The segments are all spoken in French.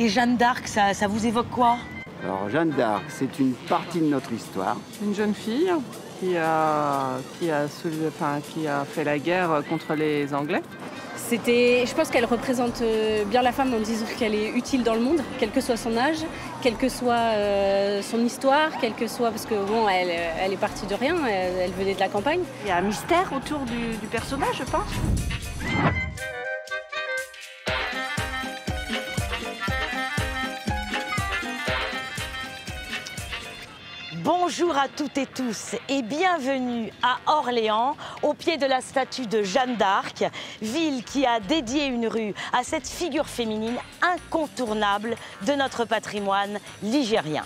Et Jeanne d'Arc, ça vous évoque quoi? Alors Jeanne d'Arc, c'est une partie de notre histoire. Une jeune fille qui a fait la guerre contre les Anglais. Je pense qu'elle représente bien la femme en disant qu'elle est utile dans le monde, quel que soit son âge, quelle que soit son histoire, quelle que soit... Parce que bon, elle est partie de rien, elle venait de la campagne. Il y a un mystère autour du personnage, je pense. Bonjour à toutes et tous et bienvenue à Orléans, au pied de la statue de Jeanne d'Arc, ville qui a dédié une rue à cette figure féminine incontournable de notre patrimoine ligérien.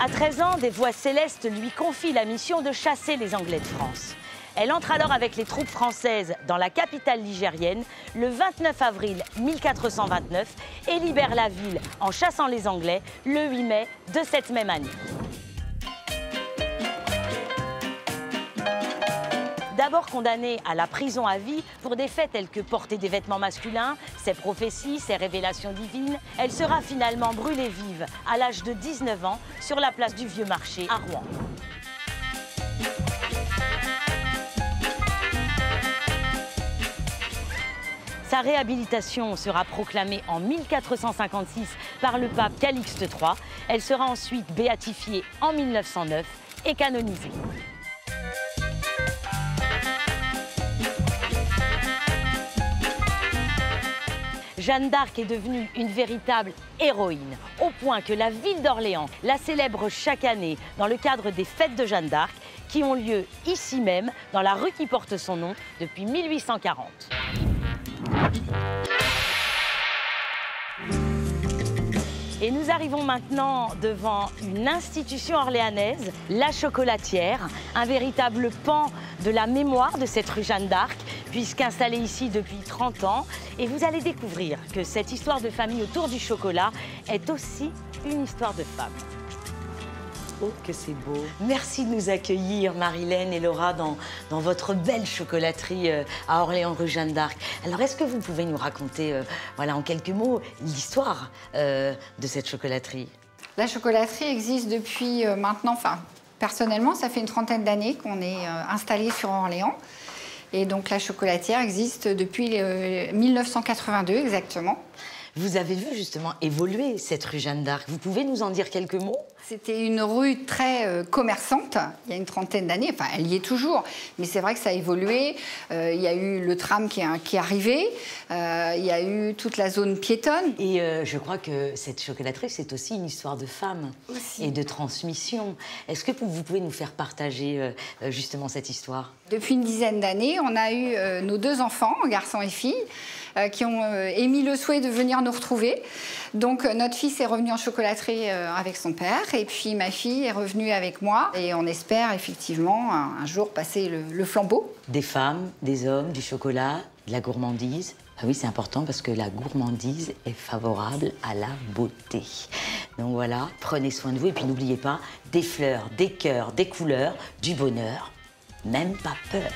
À 13 ans, des voix célestes lui confient la mission de chasser les Anglais de France. Elle entre alors avec les troupes françaises dans la capitale ligérienne le 29 avril 1429 et libère la ville en chassant les Anglais le 8 mai de cette même année. D'abord condamnée à la prison à vie pour des faits tels que porter des vêtements masculins, ses prophéties, ses révélations divines, elle sera finalement brûlée vive à l'âge de 19 ans sur la place du Vieux Marché à Rouen. Sa réhabilitation sera proclamée en 1456 par le pape Calixte III. Elle sera ensuite béatifiée en 1909 et canonisée. Jeanne d'Arc est devenue une véritable héroïne, au point que la ville d'Orléans la célèbre chaque année dans le cadre des fêtes de Jeanne d'Arc, qui ont lieu ici même, dans la rue qui porte son nom, depuis 1840. Et nous arrivons maintenant devant une institution orléanaise, la chocolatière, un véritable pan de la mémoire de cette rue Jeanne d'Arc, puisqu'installée ici depuis 30 ans. Et vous allez découvrir que cette histoire de famille autour du chocolat est aussi une histoire de femme. Oh, que c'est beau. Merci de nous accueillir, Marilène et Laura, dans votre belle chocolaterie à Orléans, rue Jeanne d'Arc. Alors, est-ce que vous pouvez nous raconter, voilà, en quelques mots, l'histoire de cette chocolaterie? La chocolaterie existe depuis maintenant, personnellement, ça fait une trentaine d'années qu'on est installé sur Orléans. Et donc, la chocolatière existe depuis 1982, exactement. Vous avez vu justement évoluer cette rue Jeanne d'Arc. Vous pouvez nous en dire quelques mots? C'était une rue très commerçante, il y a une trentaine d'années. Enfin, elle y est toujours, mais c'est vrai que ça a évolué. Il y a eu le tram qui est arrivé. Il y a eu toute la zone piétonne. Et je crois que cette chocolaterie, c'est aussi une histoire de femmes et de transmission. Est-ce que vous pouvez nous faire partager justement cette histoire? Depuis une dizaine d'années, on a eu nos deux enfants, garçons et filles, qui ont émis le souhait de venir nous retrouver. Donc notre fils est revenu en chocolaterie avec son père et puis ma fille est revenue avec moi et on espère effectivement un jour passer le flambeau. Des femmes, des hommes, du chocolat, de la gourmandise. Ah oui, c'est important parce que la gourmandise est favorable à la beauté. Donc voilà, prenez soin de vous et puis n'oubliez pas, des fleurs, des cœurs, des couleurs, du bonheur, même pas peur.